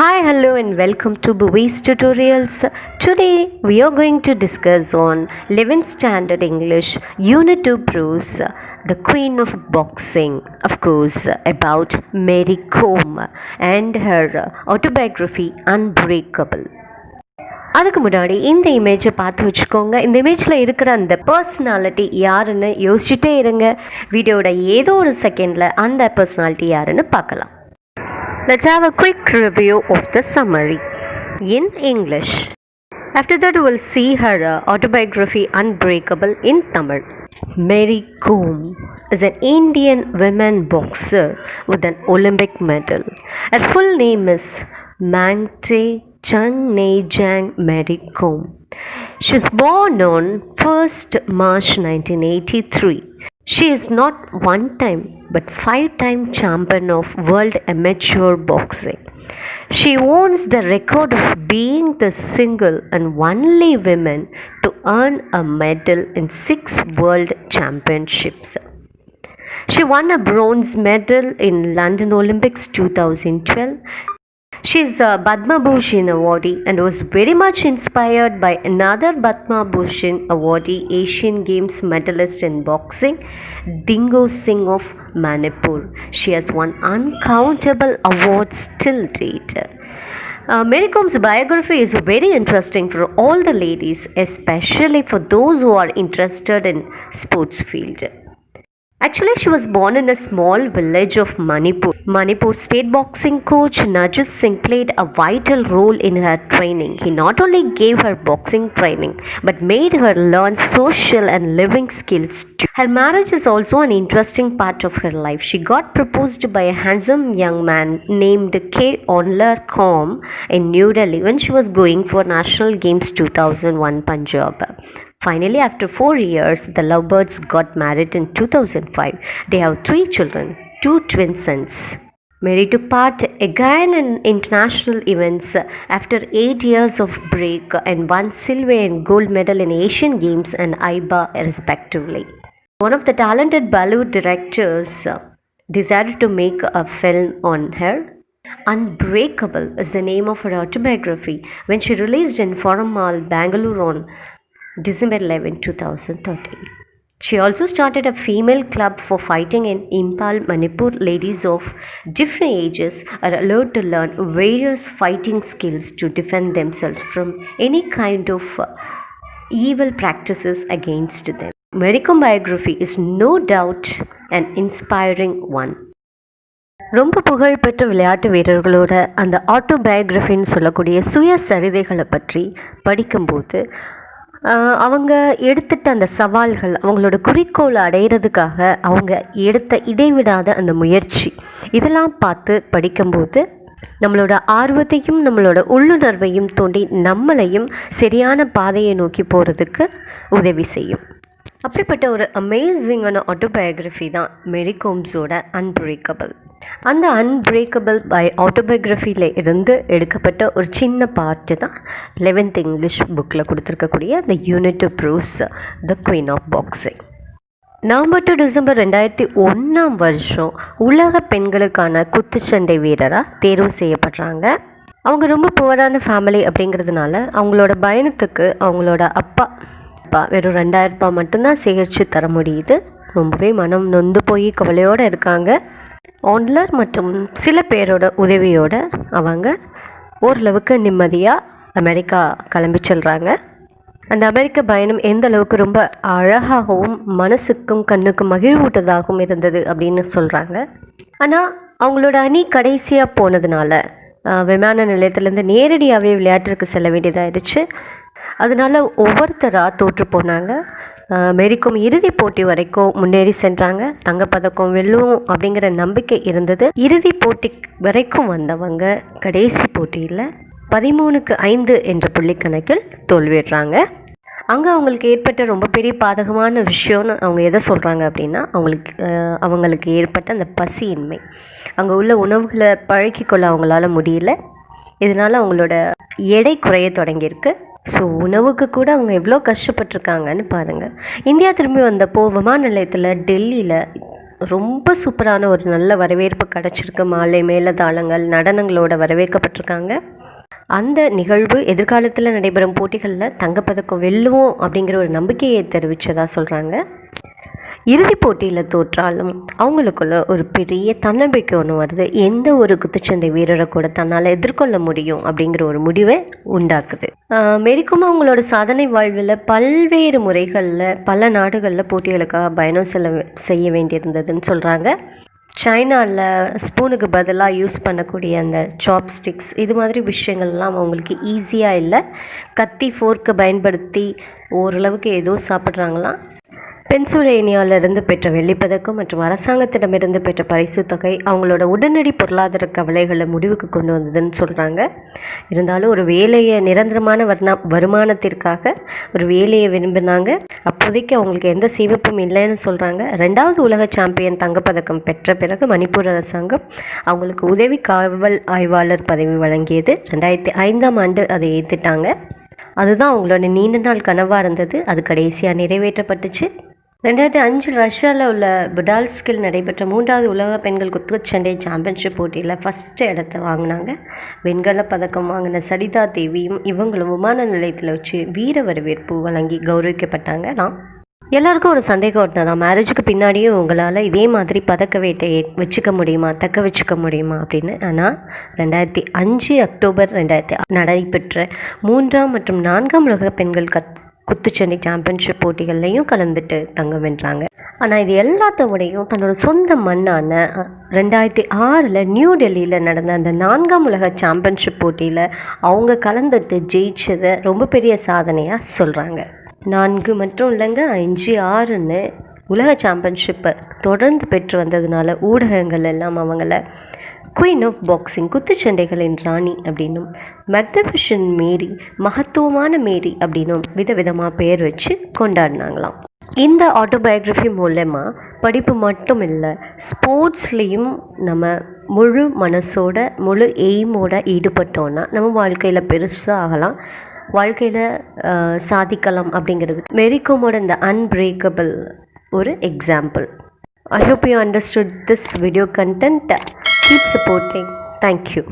Hi, hello, and welcome to Buvi's tutorials. Today we are going to discuss on 11th Standard English Unit 2 Prose, the Queen of Boxing, of course, about Mary Kom and her autobiography Unbreakable. அதுக்கு முன்னாடி இந்த இமேஜை பார்த்து வச்சுக்கோங்க. இந்த இமேஜில் இருக்கிற அந்த பர்சனாலிட்டி யாருன்னு யோசிச்சுட்டே இருங்க. வீடியோட ஏதோ ஒரு செகண்டில் அந்த பர்சனாலிட்டி யாருன்னு பார்க்கலாம். Let's have a quick review of the summary in English. After that, we'll see her autobiography Unbreakable in Tamil. Mary Kom is an Indian women boxer with an Olympic medal. Her full name is Mangte Changnejang Mary Kom. She was born on 1st March 1983. She is not one-time but 5-time champion of world amateur boxing. She owns the record of being the single and only woman to earn a medal in 6 world championships. She won a bronze medal in London Olympics 2012. She is a Padma Bhushan awardee and was very much inspired by another Padma Bhushan awardee, Asian Games medalist in boxing, Dingo Singh of Manipur. She has won uncountable awards till date. Mary Kom's biography is very interesting for all the ladies, especially for those who are interested in sports field. Actually, she was born in a small village of Manipur. Manipur state boxing coach Najit Singh played a vital role in her training. He not only gave her boxing training, but made her learn social and living skills too. Her marriage is also an interesting part of her life. She got proposed by a handsome young man named K. Onlar Kom in New Delhi when she was going for National Games 2001 Punjab. Finally, after 4 years, the lovebirds got married in 2005. They have 3 children, 2 twin sons. Mary took part again in international events after 8 years of break and won silver and gold medal in Asian Games and IBA respectively. One of the talented Bollywood directors decided to make a film on her. Unbreakable is the name of her autobiography when she released in Forum Mall, Bangalore on December 11, 2013. She also started a female club for fighting in Impal, Manipur. Ladies of different ages are allowed to learn various fighting skills to defend themselves from any kind of evil practices against them. Mary Kom biography is no doubt an inspiring one. ரொம்ப புகழ்பெற்ற விளையாட்டு வீரர்களோட அந்த ஆட்டோபயோகிராஃபின்னு சொல்லக்கூடிய சுயசரிதைகளை பற்றி படிக்கும்போது அவங்க எடுத்துட்ட அந்த சவால்கள், அவங்களோட குறிக்கோளை அடையிறதுக்காக அவங்க எடுத்த இடைவிடாத அந்த முயற்சி, இதெல்லாம் பார்த்து படிக்கும்போது நம்மளோட ஆர்வத்தையும் நம்மளோட உள்ளுணர்வையும் தோண்டி நம்மளையும் சரியான பாதையை நோக்கி போகிறதுக்கு உதவி செய்யும். அப்படிப்பட்ட ஒரு அமேசிங்கான ஆட்டோபயோகிராஃபி தான் மேரி கோம்ஸோட அன்பிரேக்கபிள். அந்த அன்பிரேக்கபிள் ஆட்டோபயோகிராஃபியில் இருந்து எடுக்கப்பட்ட ஒரு சின்ன பார்ட்டு தான் 11th இங்கிலீஷ் புக்கில் கொடுத்துருக்கக்கூடிய அந்த unit prose the queen of boxing. November to December 2001 உலக பெண்களுக்கான குத்துச்சண்டை வீரராக தேர்வு செய்யப்படுறாங்க. அவங்க ரொம்ப புவரான ஃபேமிலி அப்படிங்கிறதுனால அவங்களோட பயணத்துக்கு அவங்களோட அப்பா வெறும் 2000 ரூபாய் மட்டும்தான் சேகரித்து தர முடியுது. ரொம்பவே மனம் நொந்து போய் கவலையோடு இருக்காங்க. ஆன்லர் மற்றும் சில பேரோட உதவியோடு அவங்க ஓரளவுக்கு நிம்மதியாக அமெரிக்கா கிளம்பி செல்கிறாங்க. அந்த அமெரிக்க பயணம் எந்த அளவுக்கு ரொம்ப அழகாகவும் மனசுக்கும் கண்ணுக்கும் மகிழ்வூட்டதாகவும் இருந்தது அப்படின்னு சொல்கிறாங்க. ஆனால் அவங்களோட அணி கடைசியாக போனதுனால விமான நிலையத்திலேருந்து நேரடியாகவே விளையாட்டிற்கு செல்ல வேண்டியதாகிடுச்சு. அதனால் ஒவ்வொருத்தராக தோற்று போனாங்க. மேரி கோம் இறுதிப் போட்டி வரைக்கும் முன்னேறி சென்றாங்க. தங்கப்பதக்கம் வெல்லும் அப்படிங்கிற நம்பிக்கை இருந்தது. இறுதிப் போட்டி வரைக்கும் வந்தவங்க கடைசி போட்டியில் 13-5 என்ற புள்ளிக்கணக்கில் தோல்விடுறாங்க. அங்கே அவங்களுக்கு ஏற்பட்ட ரொம்ப பெரிய பாதகமான விஷயம்னு அவங்க எதை சொல்கிறாங்க அப்படின்னா, அவங்களுக்கு ஏற்பட்ட அந்த பசியின்மை. அங்கே உள்ள உணவுகளை பழக்கிக்கொள்ள அவங்களால முடியல. இதனால் அவங்களோட எடை குறைய தொடங்கியிருக்கு. ஸோ உணவுக்கு கூட அவங்க எவ்வளோ கஷ்டப்பட்டிருக்காங்கன்னு பாருங்கள். இந்தியா திரும்பி வந்தப்போ விமான நிலையத்தில் டெல்லியில் ரொம்ப சூப்பரான ஒரு நல்ல வரவேற்பு கிடச்சிருக்கு. மாலை மேளதாளங்கள் நடனங்களோட வரவேற்கப்பட்டிருக்காங்க. அந்த நிகழ்வு எதிர்காலத்தில் நடைபெறும் போட்டிகளில் தங்கப்பதக்கம் வெல்லுவோம் அப்படிங்கிற ஒரு நம்பிக்கையை தெரிவித்ததாக சொல்கிறாங்க. இறுதிப் போட்டியில் தோற்றாலும் அவங்களுக்குள்ள ஒரு பெரிய தன்னம்பிக்கை ஒன்று வருது. எந்த ஒரு குத்துச்சண்டை வீரரை கூட தன்னால் எதிர்கொள்ள முடியும் அப்படிங்கிற ஒரு முடிவை உண்டாக்குது. மேரிக்கும் அவங்களோட சாதனை வாழ்வில் பல்வேறு முறைகளில் பல நாடுகளில் போட்டிகளுக்காக பயணம் செய்ய வேண்டியிருந்ததுன்னு சொல்கிறாங்க. சைனாவில் ஸ்பூனுக்கு பதிலாக யூஸ் பண்ணக்கூடிய அந்த சாப்ஸ்டிக்ஸ் இது மாதிரி விஷயங்கள்லாம் அவங்களுக்கு ஈஸியாக இல்லை. கத்தி ஃபோர்க்கை பயன்படுத்தி ஓரளவுக்கு ஏதோ சாப்பிட்றாங்களாம். பென்சில்வேனியாவிலிருந்து பெற்ற வெள்ளிப்பதக்கம் மற்றும் அரசாங்கத்திடமிருந்து பெற்ற பரிசு தொகை அவங்களோட உடனடி பொருளாதார கவலைகளை முடிவுக்கு கொண்டு வந்ததுன்னு சொல்கிறாங்க. இருந்தாலும் ஒரு வேலையை நிரந்தரமான வருமானத்திற்காக ஒரு வேலையை விரும்பினாங்க. அப்போதைக்கு அவங்களுக்கு எந்த சேமிப்பும் இல்லைன்னு சொல்கிறாங்க. 2வது உலக சாம்பியன் தங்கப்பதக்கம் பெற்ற பிறகு மணிப்பூர் அரசாங்கம் அவங்களுக்கு உதவி காவல் ஆய்வாளர் பதவி வழங்கியது. 2005ஆம் ஆண்டு அதை ஏற்றுட்டாங்க. அதுதான் அவங்களோட நீண்ட நாள் கனவாக இருந்தது. அது கடைசியாக நிறைவேற்றப்பட்டுச்சு. 2005 ரஷ்யாவில் உள்ள புடால்ஸ்கில் நடைபெற்ற 3வது உலக பெண்கள் குத்துச்சண்டை சாம்பியன்ஷிப் போட்டியில் ஃபஸ்ட்டு இடத்த வாங்கினாங்க. வெண்கல பதக்கம் வாங்கின சரிதா தேவியும் இவங்களும் விமான நிலையத்தில் வச்சு வீர வரவேற்பு வழங்கி கௌரவிக்கப்பட்டாங்க. எல்லாருக்கும் ஒரு சந்தேகம் இருந்ததான், மேரேஜுக்கு பின்னாடியும் உங்களால் இதே மாதிரி பதக்க வேட்டையை வச்சுக்க முடியுமா, தக்க வச்சுக்க முடியுமா அப்படின்னு. ஆனால் 2005 அக்டோபர் 2006 நடைபெற்ற 3ஆம் மற்றும் 4ஆம் உலக பெண்கள் குத்துச்சண்டை சாம்பியன்ஷிப் போட்டிகள்லையும் கலந்துட்டு தங்கம் வென்றாங்க. ஆனால் இது எல்லாத்தோடையும் தன்னோட சொந்த மண்ணான 2006 நியூ டெல்லியில் நடந்த அந்த 4ஆம் உலக சாம்பியன்ஷிப் போட்டியில் அவங்க கலந்துட்டு ஜெயிச்சதை ரொம்ப பெரிய சாதனையாக சொல்கிறாங்க. 4 மட்டும் இல்லைங்க, 5, 6ன்னு உலக சாம்பியன்ஷிப்பை தொடர்ந்து பெற்று வந்ததுனால ஊடகங்கள் எல்லாம் அவங்கள குயின் ஆஃப் பாக்ஸிங், குத்துச்சண்டைகளின் ராணி அப்படின்னும், மேக்னிஃபிஷன் மேரி, மகத்துவமான மேரி அப்படின்னும் விதவிதமாக பெயர் வச்சு கொண்டாடினாங்களாம். இந்த ஆட்டோபயோகிராஃபி மூலமா படிப்பு மட்டும் இல்லை, ஸ்போர்ட்ஸ்லேயும் நம்ம முழு மனசோட முழு எய்மோட ஈடுபட்டோன்னா நம்ம வாழ்க்கையில் பெருசாக ஆகலாம், வாழ்க்கையில் சாதிக்கலாம் அப்படிங்கிறது மேரிகோமோட இந்த அன்பிரேக்கபிள் ஒரு example. I hope you understood this video content. Keep supporting. Thank you.